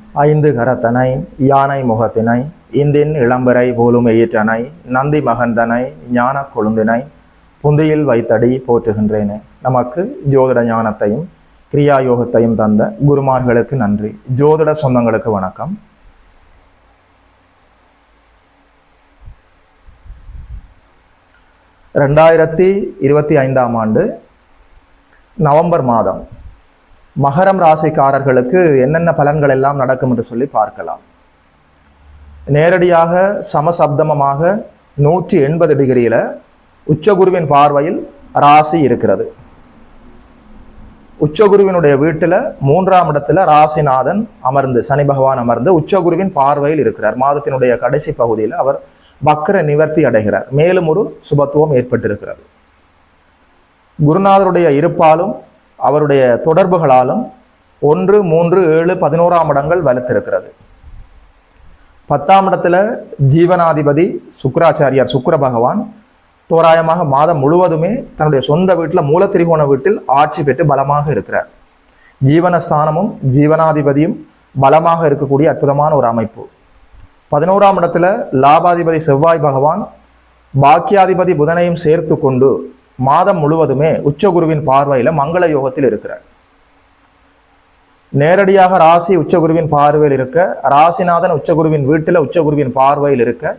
ஐந்து கரத்தனை யானை முகத்தினை இந்தின் இளம்பரை போலும் எயிற்றனை நந்தி மகந்தனை ஞான கொழுந்தினை புந்தியில் வைத்தடி போற்றுகின்றேனே. நமக்கு ஜோதிட ஞானத்தையும் கிரியா யோகத்தையும் தந்த குருமார்களுக்கு நன்றி. ஜோதிட சொந்தங்களுக்கு வணக்கம். ரெண்டாயிரத்தி 25 நவம்பர் மாதம் மகரம் ராசிக்காரர்களுக்கு என்னென்ன பலன்கள் எல்லாம் நடக்கும் என்று சொல்லி பார்க்கலாம். நேரடியாக சமசப்தமமாக 180 டிகிரியில் உச்சகுருவின் பார்வையில் ராசி இருக்கிறது. உச்சகுருவினுடைய வீட்டில் 3ஆம் இடத்துல ராசிநாதன் அமர்ந்து, சனி பகவான் அமர்ந்து உச்சகுருவின் பார்வையில் இருக்கிறார். மாதத்தினுடைய கடைசி பகுதியில் அவர் வக்ர நிவர்த்தி அடைகிறார். மேலும் ஒரு சுபத்துவம் ஏற்பட்டிருக்கிறது. குருநாதருடைய இருப்பாலும் அவருடைய தொடர்புகளாலும் 1, 3, 7, 11ஆம் இடங்கள் வலுத்திருக்கிறது. 10ஆம் இடத்துல ஜீவனாதிபதி சுக்கிராச்சாரியார் சுக்கிர பகவான் தோராயமாக மாதம் முழுவதுமே தன்னுடைய சொந்த வீட்டில் மூலத்திரிகோண வீட்டில் ஆட்சி பெற்று பலமாக இருக்கிறார். ஜீவனஸ்தானமும் ஜீவனாதிபதியும் பலமாக இருக்கக்கூடிய அற்புதமான ஒரு அமைப்பு. 11ஆம் இடத்துல லாபாதிபதி செவ்வாய் பகவான் பாக்கியாதிபதி புதனையும் சேர்த்து கொண்டு மாதம் முழுவதுமே உச்சகுருவின் பார்வையில் மங்கள யோகத்தில் இருக்கிறார். நேரடியாக ராசி உச்சகுருவின் பார்வையில் இருக்க, ராசிநாதன் உச்சகுருவின் வீட்டில் உச்சகுருவின் பார்வையில் இருக்க,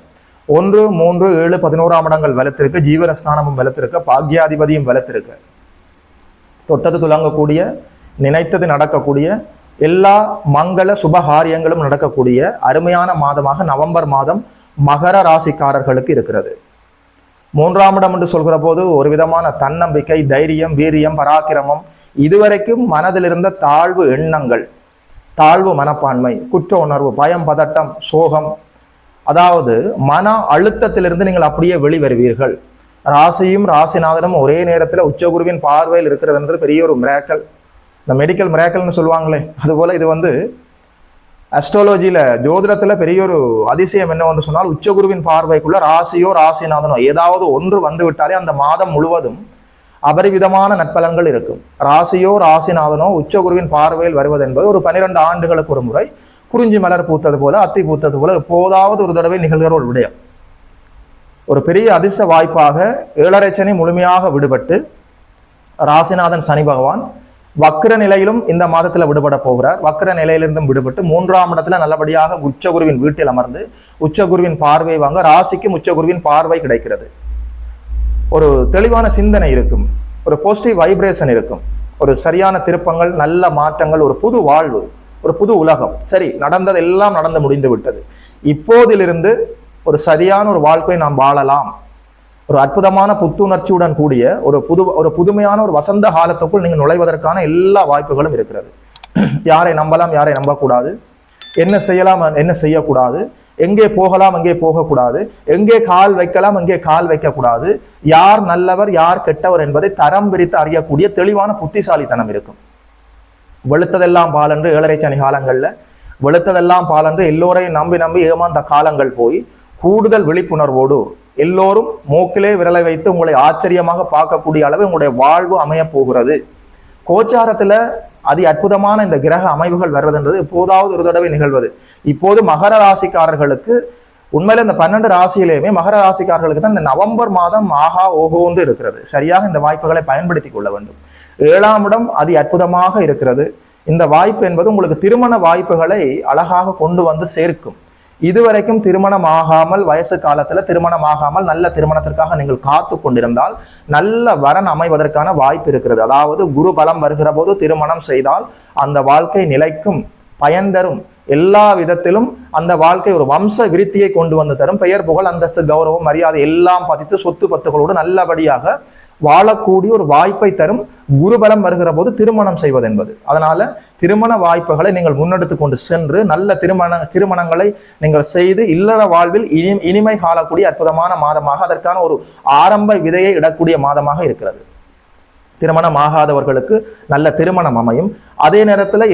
1, 3, 7, 11ஆம் இடங்கள் வலுத்திருக்க, ஜீவனஸ்தானமும் வலுத்திருக்க, பாக்யாதிபதியும் வலுத்திருக்க, தொட்டது துலங்கக்கூடிய, நினைத்தது நடக்கக்கூடிய, எல்லா மங்கள சுபகாரியங்களும் நடக்கக்கூடிய அருமையான மாதமாக நவம்பர் மாதம் மகர ராசிக்காரர்களுக்கு இருக்கிறது. 3ஆம் இடம் என்று சொல்கிற போது ஒரு விதமான தன்னம்பிக்கை, தைரியம், வீரியம், பராக்கிரமம், இதுவரைக்கும் மனதில் இருந்த தாழ்வு எண்ணங்கள், தாழ்வு மனப்பான்மை, குற்ற உணர்வு, பயம், பதட்டம், சோகம், அதாவது மன அழுத்தத்திலிருந்து நீங்கள் அப்படியே வெளிவருவீர்கள். ராசியும் ராசிநாதனும் ஒரே நேரத்தில் உச்சகுருவின் பார்வையில் இருக்கிறதுன்றது பெரிய ஒரு மிராக்கல். இந்த மெடிக்கல் மிராக்கல்னு சொல்லுவாங்களே, அதுபோல் இது அஸ்ட்ராலஜியில் ஜோதிடத்தில் பெரிய ஒரு அதிசயம் என்னவென்று சொன்னால், உச்சகுருவின் பார்வைக்குள்ள ராசியோ ராசிநாதனோ ஏதாவது ஒன்று வந்து விட்டாலே அந்த மாதம் முழுவதும் அபரிவிதமான நற்பலன்கள் இருக்கும். ராசியோ ராசிநாதனோ உச்சகுருவின் பார்வையில் வருவது என்பது ஒரு 12 ஆண்டுகளுக்கு ஒரு முறை குறிஞ்சி மலர் பூத்தது போல, அத்தி பூத்தது போல எப்போதாவது ஒரு தடவை நிகழ்கிற ஒரு விடயம். ஒரு பெரிய அதிர்ஷ்ட வாய்ப்பாக 7.5 சனி முழுமையாக விடுபட்டு ராசிநாதன் சனி பகவான் வக்ர நிலையிலும் இந்த மாதத்தில் விடுபட போகிறார். வக்ர நிலையிலிருந்தும் விடுபட்டு 3ஆம் இடத்துல நல்லபடியாக உச்சகுருவின் வீட்டில் அமர்ந்து உச்சகுருவின் பார்வை வாங்க, ராசிக்கும் உச்சகுருவின் பார்வை கிடைக்கிறது. ஒரு தெளிவான சிந்தனை இருக்கும், ஒரு பாசிட்டிவ் வைப்ரேஷன் இருக்கும், ஒரு சரியான திருப்பங்கள், நல்ல மாற்றங்கள், ஒரு புது வாழ்வு, ஒரு புது உலகம். சரி, நடந்தது எல்லாம் நடந்து முடிந்து விட்டது. இப்போதிலிருந்து ஒரு சரியான ஒரு வாழ்க்கை நாம் வாழலாம். ஒரு அற்புதமான புத்துணர்ச்சியுடன் கூடிய ஒரு புதுமையான ஒரு வசந்த காலத்துக்குள் நீங்கள் நுழைவதற்கான எல்லா வாய்ப்புகளும் இருக்கிறது. யாரை நம்பலாம், யாரை நம்பக்கூடாது, என்ன செய்யலாம், என்ன செய்யக்கூடாது, எங்கே போகலாம், எங்கே போகக்கூடாது, எங்கே கால் வைக்கலாம், எங்கே கால் வைக்கக்கூடாது, யார் நல்லவர், யார் கெட்டவர் என்பதை தரம் பிரித்து அறியக்கூடிய தெளிவான புத்திசாலித்தனம் இருக்கும். வெளுத்ததெல்லாம் பாலன்று 7.5 சனி காலங்களில் வெளுத்ததெல்லாம் பாலன்று எல்லோரையும் நம்பி ஏமாந்த காலங்கள் போய் கூடுதல் விழிப்புணர்வோடு எல்லோரும் மூக்கிலே விரலை வைத்து உங்களை ஆச்சரியமாக பார்க்கக்கூடிய அளவு உங்களுடைய வாழ்வு அமைய போகிறது. கோச்சாரத்தில் அதி அற்புதமான இந்த கிரக அமைவுகள் வருவதுன்றது எப்போதாவது ஒரு தடவை நிகழ்வது. இப்போது மகர ராசிக்காரர்களுக்கு உண்மையில இந்த 12 ராசியிலேயுமே மகர ராசிக்காரர்களுக்கு தான் இந்த நவம்பர் மாதம் ஆஹா ஓஹோன்று இருக்கிறது. சரியாக இந்த வாய்ப்புகளை பயன்படுத்தி கொள்ள வேண்டும். 7ஆம் இடம் அதி அற்புதமாக இருக்கிறது. இந்த வாய்ப்பு என்பது உங்களுக்கு திருமண வாய்ப்புகளை அழகாக கொண்டு வந்து சேர்க்கும். இதுவரைக்கும் திருமணம் ஆகாமல், வயசு காலத்துல திருமணம் ஆகாமல் நல்ல திருமணத்திற்காக நீங்கள் காத்து கொண்டிருந்தால் நல்ல வரன் அமைவதற்கான வாய்ப்பு இருக்கிறது. அதாவது குரு பலம் வருகிற போது திருமணம் செய்தால் அந்த வாழ்க்கை நிலைக்கும், பயன் தரும், எல்லா விதத்திலும் அந்த வாழ்க்கை ஒரு வம்ச விருத்தியை கொண்டு வந்து தரும். பெயர், புகழ், அந்தஸ்து, கௌரவம், மரியாதை எல்லாம் பதித்து சொத்து பத்துகளோடு நல்லபடியாக வாழக்கூடிய ஒரு வாய்ப்பை தரும் குருபலம் வருகிற போது திருமணம் செய்வது என்பது. அதனால திருமண வாய்ப்புகளை நீங்கள் முன்னெடுத்து கொண்டு சென்று நல்ல திருமணங்களை நீங்கள் செய்து இல்லற வாழ்வில் இனிமை காலக்கூடிய அற்புதமான மாதமாக, அதற்கான ஒரு ஆரம்ப விதையை இடக்கூடிய மாதமாக இருக்கிறது. திருமணம் ஆகாதவர்களுக்கு நல்ல திருமணம் அமையும். அதே நேரத்தில்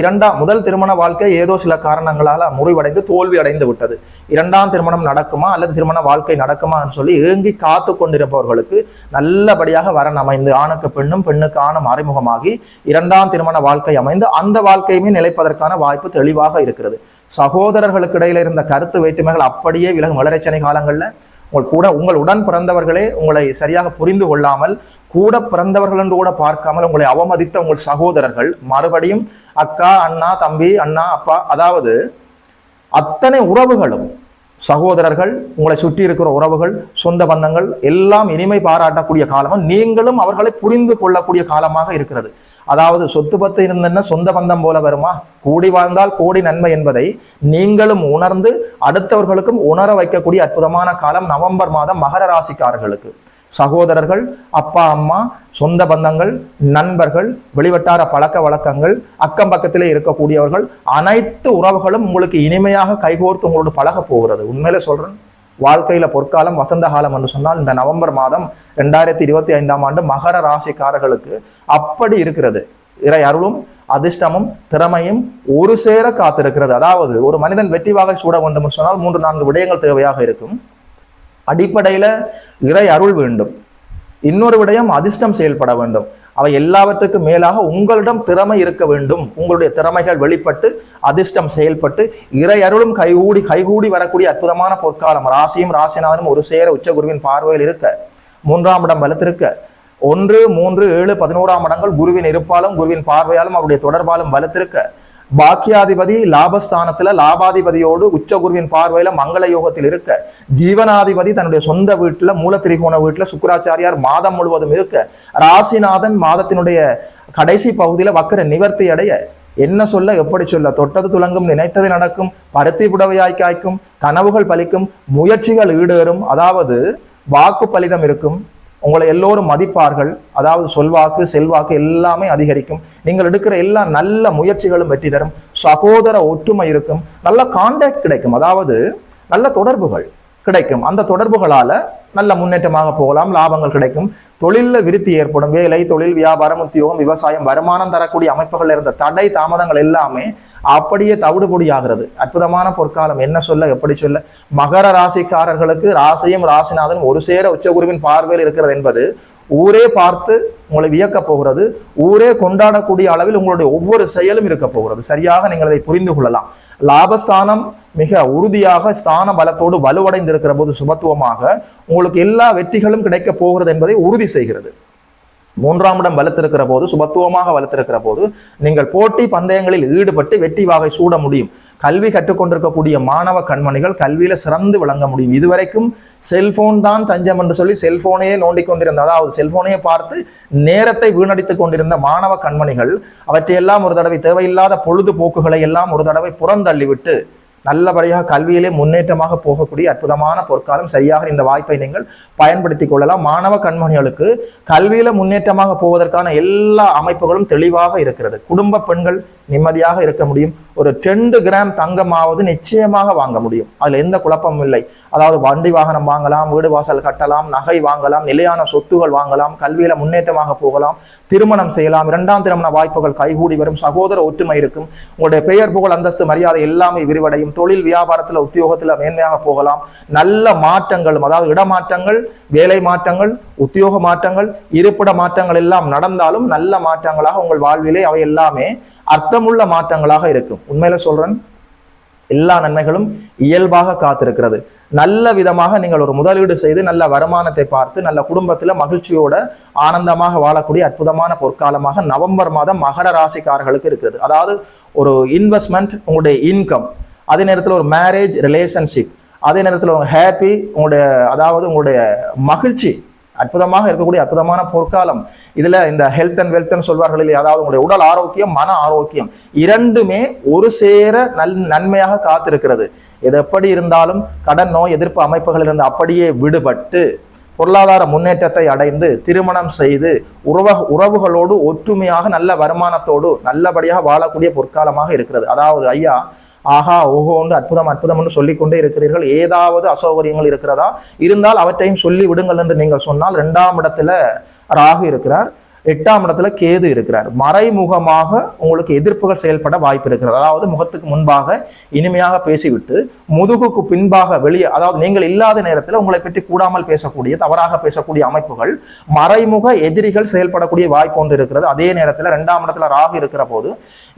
முதல் திருமண வாழ்க்கை ஏதோ சில காரணங்களால் முறிவடைந்து தோல்வி அடைந்து விட்டது. இரண்டாம் திருமணம் நடக்குமா அல்லது திருமண வாழ்க்கை நடக்குமான்னு சொல்லி ஏங்கி காத்து கொண்டிருப்பவர்களுக்கு நல்லபடியாக வரன் அமைந்து ஆணுக்கு பெண்ணும் பெண்ணுக்கு ஆணும் அறிமுகமாகி இரண்டாம் திருமண வாழ்க்கை அமைந்து அந்த வாழ்க்கையுமே நிலைப்பதற்கான வாய்ப்பு தெளிவாக இருக்கிறது. சகோதரர்களுக்கு இடையில இருந்த கருத்து வேற்றுமைகள் அப்படியே விலகும். வளர்ச்சனை காலங்களில் உங்கள் உடன் பிறந்தவர்களே உங்களை சரியாக புரிந்து கொள்ளாமல் கூட பிறந்தவர்கள் என்று கூட பார்க்காமல் உங்களை அவமதித்த உங்கள் சகோதரர்கள் மறுபடியும் அக்கா, அண்ணா, தம்பி, அண்ணா, அப்பா, அதாவது அத்தனை உறவுகளும் சகோதரர்கள், உங்களை சுற்றி இருக்கிற உறவுகள், சொந்த பந்தங்கள் எல்லாம் இனிமை பாராட்டக்கூடிய காலமும் நீங்களும் அவர்களை புரிந்து கொள்ளக்கூடிய காலமாக இருக்கிறது. அதாவது சொத்து பத்து இருந்தன்னா சொந்த பந்தம் போல வருமா? கூடி வாழ்ந்தால் கோடி நன்மை என்பதை நீங்களும் உணர்ந்து அடுத்தவர்களுக்கும் உணர வைக்கக்கூடிய அற்புதமான காலம் நவம்பர் மாதம் மகர ராசிக்காரர்களுக்கு. சகோதரர்கள், அப்பா, அம்மா, சொந்த பந்தங்கள், நண்பர்கள், வெளிவட்டார பழக்க வழக்கங்கள், அக்கம் பக்கத்திலே இருக்கக்கூடியவர்கள், அனைத்து உறவுகளும் உங்களுக்கு இனிமையாக கைகோர்த்து உங்களோடு பழக போகிறது. உண்மையில சொல்றேன், வாழ்க்கையில பொற்காலம் வசந்த காலம் என்று சொன்னால் இந்த நவம்பர் மாதம் 2025 மகர ராசிக்காரர்களுக்கு அப்படி இருக்கிறது. இறை அருளும் அதிர்ஷ்டமும் திறமையும் ஒரு சேர காத்திருக்கிறது. அதாவது ஒரு மனிதன் வெற்றி வாகை சூட வேண்டும் என்று சொன்னால் 3-4 விடயங்கள் தேவையாக இருக்கும். அடிப்படையில இறை அருள் வேண்டும், இன்னொரு விடயம் அதிர்ஷ்டம் செயல்பட வேண்டும், அவை எல்லாவற்றுக்கும் மேலாக உங்களிடம் திறமை இருக்க வேண்டும். உங்களுடைய திறமைகள் வெளிப்பட்டு அதிர்ஷ்டம் செயல்பட்டு இறை அருளும் கைகூடி வரக்கூடிய அற்புதமான பொற்காலம். ராசியும் ராசிநாதனும் ஒரு சேர உச்சகுருவின் பார்வையில் இருக்க, 3ஆம் இடம் வலுத்திருக்க, 1, 3, 7, 11ஆம் இடங்கள் குருவின் இருப்பாலும் குருவின் பார்வையாலும் அவருடைய தொடர்பாலும் வலுத்திருக்க, பாக்கியாதிபதி லாபஸ்தானத்துல லாபாதிபதியோடு உச்சகுருவின் பார்வையில மங்கள யோகத்தில் இருக்க, ஜீவனாதிபதி தன்னுடைய சொந்த வீட்டுல மூலத்திரிகோண வீட்டுல சுக்கிராச்சாரியார் மாதம் முழுவதும் இருக்க, ராசிநாதன் மாதத்தினுடைய கடைசி பகுதியில வக்கர நிவர்த்தி அடைய, என்ன சொல்ல எப்படி சொல்ல, தொட்டது துலங்கும், நினைத்தது நடக்கும், பருத்தி புடவையாய் காய்க்கும், கனவுகள் பலிக்கும், முயற்சிகள் ஈடேறும், அதாவது வாக்கு பலிதம் இருக்கும், உங்களை எல்லோரும் மதிப்பார்கள், அதாவது சொல்வாக்கு செல்வாக்கு எல்லாமே அதிகரிக்கும், நீங்கள் எடுக்கிற எல்லா நல்ல முயற்சிகளும் வெற்றி தரும், சகோதர ஒற்றுமை இருக்கும், நல்ல கான்டாக்ட் கிடைக்கும், அதாவது நல்ல தொடர்புகள் கிடைக்கும். அந்த தொடர்புகளால நல்ல முன்னேற்றமாக போகலாம், லாபங்கள் கிடைக்கும், தொழிலில் விருத்தி ஏற்படும், வேலை, தொழில், வியாபாரம், உத்தியோகம், விவசாயம், வருமானம் தரக்கூடிய அமைப்புகள் இருந்த தடை தாமதங்கள் எல்லாமே அப்படியே தவிடுபொடி ஆகிறது. அற்புதமான பொற்காலம். என்ன சொல்ல எப்படி சொல்ல, மகர ராசிக்காரர்களுக்கு ராசியும் ராசிநாதனும் ஒரு சேர உச்சகுருவின் பார்வையில் இருக்கிறது என்பது ஊரே பார்த்து உங்களை வியக்க போகிறது. ஊரே கொண்டாடக்கூடிய அளவில் உங்களுடைய ஒவ்வொரு செயலும் இருக்க போகிறது. சரியாக நீங்கள் அதை புரிந்து கொள்ளலாம். லாபஸ்தானம் மிக உறுதியாக ஸ்தான பலத்தோடு வலுவடைந்திருக்கிற போது சுபத்துவமாக உங்களுக்கு எல்லா வெற்றிகளும் கிடைக்க போகிறது என்பதை உறுதி செய்கிறது. 3ஆம் இடம் வலுத்திருக்கிற போது, சுபத்துவமாக வலுத்திருக்கிற போது நீங்கள் போட்டி பந்தயங்களில் ஈடுபட்டு வெற்றி வாகை சூட முடியும். கல்வி கற்றுக்கொண்டிருக்கக்கூடிய மாணவ கண்மணிகள் கல்வியில சிறந்து விளங்க முடியும். இதுவரைக்கும் செல்போன் தான் தஞ்சம் என்று சொல்லி செல்போனையே நோண்டிக் கொண்டிருந்த, அதாவது செல்போனையே பார்த்து நேரத்தை வீணடித்துக் கொண்டிருந்த மாணவ கண்மணிகள் அவற்றையெல்லாம் ஒரு தடவை, தேவையில்லாத பொழுதுபோக்குகளை எல்லாம் ஒரு தடவை புறந்தள்ளிவிட்டு நல்லபடியாக கல்வியிலே முன்னேற்றமாக போகக்கூடிய அற்புதமான பொற்காலம். சரியாக இந்த வாய்ப்பை நீங்கள் பயன்படுத்திக் கொள்ளலாம். மாணவ கண்மணிகளுக்கு கல்வியில முன்னேற்றமாக போவதற்கான எல்லா அமைப்புகளும் தெளிவாக இருக்கிறது. குடும்ப பெண்கள் நிம்மதியாக இருக்க முடியும். ஒரு 2 கிராம் தங்கமாவது நிச்சயமாக வாங்க முடியும், அதுல எந்த குழப்பமும் இல்லை. அதாவது வண்டி வாகனம் வாங்கலாம், வீடு வாசல் கட்டலாம், நகை வாங்கலாம், நிலையான சொத்துகள் வாங்கலாம், கல்வியில முன்னேற்றமாக போகலாம், திருமணம் செய்யலாம், 2ஆம் திருமண வாய்ப்புகள் கைகூடி வரும், சகோதர ஒற்றுமை இருக்கும், உங்களுடைய பெயர் புகழ் அந்தஸ்து மரியாதை எல்லாமே விரிவடையும், தொழில் வியாபாரத்துல உத்தியோகத்துல மேன்மையாக போகலாம், நல்ல மாற்றங்களும், அதாவது இடமாற்றங்கள், வேலை மாற்றங்கள், உத்தியோக மாற்றங்கள், இருப்பிட மாற்றங்கள் எல்லாம் நடந்தாலும் நல்ல மாற்றங்களாக உங்கள் வாழ்விலே அவை எல்லாமே அர்த்தமுள்ள மாற்றங்களாக இருக்கும். உண்மையில சொல்றேன், எல்லா நன்மைகளும் இயல்பாக காத்திருக்கிறது. நல்ல விதமாக நீங்கள் ஒரு முதலீடு செய்து நல்ல வருமானத்தை பார்த்து நல்ல குடும்பத்துல மகிழ்ச்சியோட ஆனந்தமாக வாழக்கூடிய அற்புதமான பொற்காலமாக நவம்பர் மாதம் மகர ராசிக்காரர்களுக்கு இருக்கிறது. அதாவது ஒரு இன்வெஸ்ட்மெண்ட், உங்களுடைய இன்கம், அதே நேரத்தில் ஒரு மேரேஜ் ரிலேஷன்ஷிப், அதே நேரத்தில் உங்க ஹாப்பி, உங்களுடைய மகிழ்ச்சி அற்புதமாக இருக்கக்கூடிய அற்புதமான பொற்காலம். இதுல இந்த ஹெல்த் அண்ட் வெல்த்னு சொல்வார்கள் இல்லையா, அதாவது உங்களுடைய உடல் ஆரோக்கியம், மன ஆரோக்கியம் இரண்டுமே ஒரு சேர நன்மையாக காத்திருக்கிறது. எது எப்படி இருந்தாலும் கடன் நோய் எதிர்ப்பு அமைப்புகள் இருந்து அப்படியே விடுபட்டு பொருளாதார முன்னேற்றத்தை அடைந்து திருமணம் செய்து உறவுகளோடு ஒற்றுமையாக நல்ல வருமானத்தோடு நல்லபடியாக வாழக்கூடிய பொற்காலமாக இருக்கிறது. அதாவது ஐயா ஆஹா ஓஹோ என்று அற்புதம் என்று சொல்லிக்கொண்டே இருக்கிறீர்கள். ஏதாவது அசௌகரியங்கள் இருக்கிறதா? இருந்தால் அவற்றையும் சொல்லி விடுங்கள் என்று நீங்கள் சொன்னால், 2ஆம் இடத்துல ராகு இருக்கிறார். 8ஆம் இடத்துல கேது இருக்கிறார். மறைமுகமாக உங்களுக்கு எதிர்ப்புகள் செயல்பட வாய்ப்பு இருக்கிறது. அதாவது முகத்துக்கு முன்பாக இனிமையாக பேசிவிட்டு முதுகுக்கு பின்பாக வெளியே, அதாவது நீங்கள் இல்லாத நேரத்தில் உங்களை பற்றி கூடாமல் பேசக்கூடிய, தவறாக பேசக்கூடிய அமைப்புகள், மறைமுக எதிரிகள் செயல்படக்கூடிய வாய்ப்பு ஒன்று இருக்கிறது. அதே நேரத்தில் 2ஆம் இடத்துல ராகு இருக்கிற போது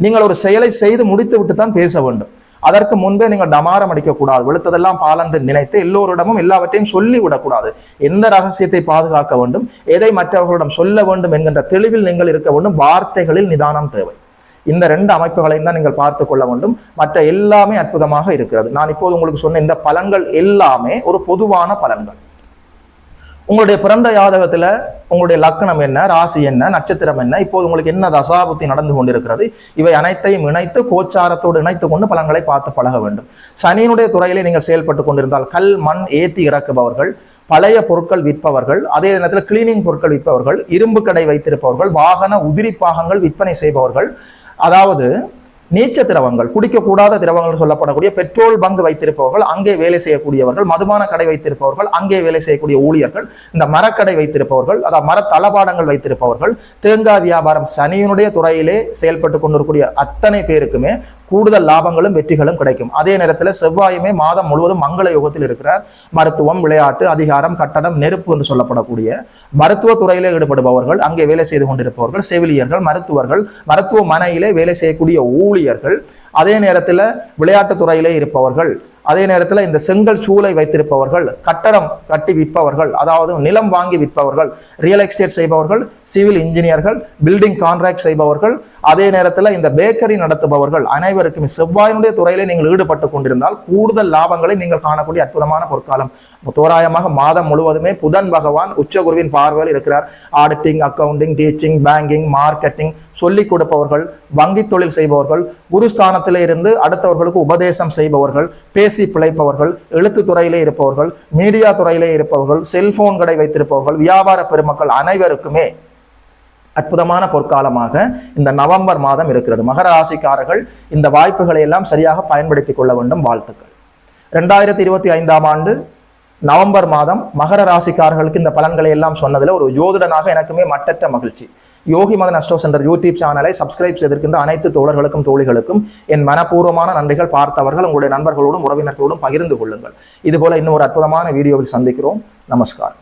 நீங்கள் ஒரு செயலை செய்து முடித்து விட்டு தான் பேச வேண்டும். அதற்கு முன்பே நீங்கள் டமாரம் அடிக்கக்கூடாது. வெளுத்ததெல்லாம் பாலென்று நினைத்து எல்லோரிடமும் எல்லாவற்றையும் சொல்லிவிடக்கூடாது. எந்த ரகசியத்தை பாதுகாக்க வேண்டும், எதை மற்றவர்களிடம் சொல்ல வேண்டும் என்கின்ற தெளிவில் நீங்கள் இருக்க வேண்டும். வார்த்தைகளில் நிதானம் தேவை. இந்த 2 அமைப்புகளையும் தான் நீங்கள் பார்த்து கொள்ள வேண்டும். மற்ற எல்லாமே அற்புதமாக இருக்கிறது. நான் இப்போது உங்களுக்கு சொன்ன இந்த பலன்கள் எல்லாமே ஒரு பொதுவான பலன்கள். உங்களுடைய பிறந்த ஜாதகத்துல உங்களுடைய லக்னம் என்ன, ராசி என்ன, நட்சத்திரம் என்ன, இப்போது உங்களுக்கு என்ன தசாபுத்தி நடந்து கொண்டிருக்கிறது, இவை அனைத்தையும் இணைத்து கோச்சாரத்தோடு இணைத்து கொண்டு பலன்களை பார்த்து பழக வேண்டும். சனியினுடைய துறையிலே நீங்கள் செயல்பட்டு கொண்டிருந்தால் கல் மண் ஏற்றி இறக்குபவர்கள், பழைய பொருட்கள் விற்பவர்கள், அதே நேரத்தில் கிளீனிங் பொருட்கள் விற்பவர்கள், இரும்பு கடை வைத்திருப்பவர்கள், வாகன உதிரி பாகங்கள் விற்பனை செய்பவர்கள், அதாவது நீச்ச திரவங்கள், குடிக்கக்கூடாத திரவங்கள் சொல்லப்படக்கூடிய பெட்ரோல் பங்க் வைத்திருப்பவர்கள், அங்கே வேலை செய்யக்கூடியவர்கள், மதுபான கடை வைத்திருப்பவர்கள், அங்கே வேலை செய்யக்கூடிய ஊழியர்கள், இந்த மரக்கடை வைத்திருப்பவர்கள், அதாவது மர தளபாடங்கள் வைத்திருப்பவர்கள், தேங்காய் வியாபாரம், சனியினுடைய துறையிலே செயல்பட்டு கொண்டிருக்கூடிய அத்தனை பேருக்குமே கூடுதல் லாபங்களும் வெற்றிகளும் கிடைக்கும். அதே நேரத்தில் செவ்வாயுமே மாதம் முழுவதும் மங்கள யோகத்தில் இருக்கிறார். மருத்துவம், விளையாட்டு, அதிகாரம், கட்டடம், நெருப்பு என்று சொல்லப்படக்கூடிய மருத்துவ துறையிலே ஈடுபடுபவர்கள், அங்கே வேலை செய்து கொண்டிருப்பவர்கள், செவிலியர்கள், மருத்துவர்கள், மருத்துவமனையிலே வேலை செய்யக்கூடிய ஊழியர்கள், அதே நேரத்தில் விளையாட்டு துறையிலே இருப்பவர்கள், அதே நேரத்தில் இந்த செங்கல் சூளை வைத்திருப்பவர்கள், கட்டடம் கட்டி விற்பவர்கள், அதாவது நிலம் வாங்கி விற்பவர்கள், ரியல் எஸ்டேட் செய்பவர்கள், சிவில் இன்ஜினியர்கள், பில்டிங் கான்ட்ராக்ட் செய்பவர்கள், அதே நேரத்தில் இந்த பேக்கரி நடத்துபவர்கள் அனைவருக்குமே செவ்வாயினுடைய துறையிலே நீங்கள் ஈடுபட்டு கொண்டிருந்தால் கூடுதல் லாபங்களை நீங்கள் காணக்கூடிய அற்புதமான பொற்காலம். தோராயமாக மாதம் முழுவதுமே புதன் பகவான் உச்சகுருவின் பார்வையில் இருக்கிறார். Auditing, accounting, teaching, banking, marketing சொல்லிக் கொடுப்பவர்கள், வங்கி தொழில் செய்பவர்கள், குருஸ்தானத்திலே இருந்து அடுத்தவர்களுக்கு உபதேசம் செய்பவர்கள், பேசி பிழைப்பவர்கள், எழுத்து துறையிலே இருப்பவர்கள், மீடியா துறையிலே இருப்பவர்கள், செல்போன் கடை வைத்திருப்பவர்கள், வியாபார பெருமக்கள் அனைவருக்குமே அற்புதமான பொற்காலமாக இந்த நவம்பர் மாதம் இருக்கிறது. மகர ராசிக்காரர்கள் இந்த வாய்ப்புகளை எல்லாம் சரியாக பயன்படுத்திக் கொள்ள வேண்டும். வாழ்த்துக்கள். 2025ஆம் ஆண்டு நவம்பர் மாதம் மகர ராசிக்காரர்களுக்கு இந்த பலன்களை எல்லாம் சொன்னதில் ஒரு ஜோதிடனாக எனக்குமே மட்டற்ற மகிழ்ச்சி. யோகி மதன் அஸ்ட்ரோ சென்டர் யூடியூப் சேனலை சப்ஸ்கிரைப் செய்திருக்கின்ற அனைத்து தோழர்களுக்கும் தோழிகளுக்கும் என் மனப்பூர்வமான நன்றிகள். பார்த்தவர்கள் உங்களுடைய நண்பர்களோடும் உறவினர்களோடும் பகிர்ந்து கொள்ளுங்கள். இதுபோல இன்னும் ஒரு அற்புதமான வீடியோவில் சந்திக்கிறோம். நமஸ்காரம்.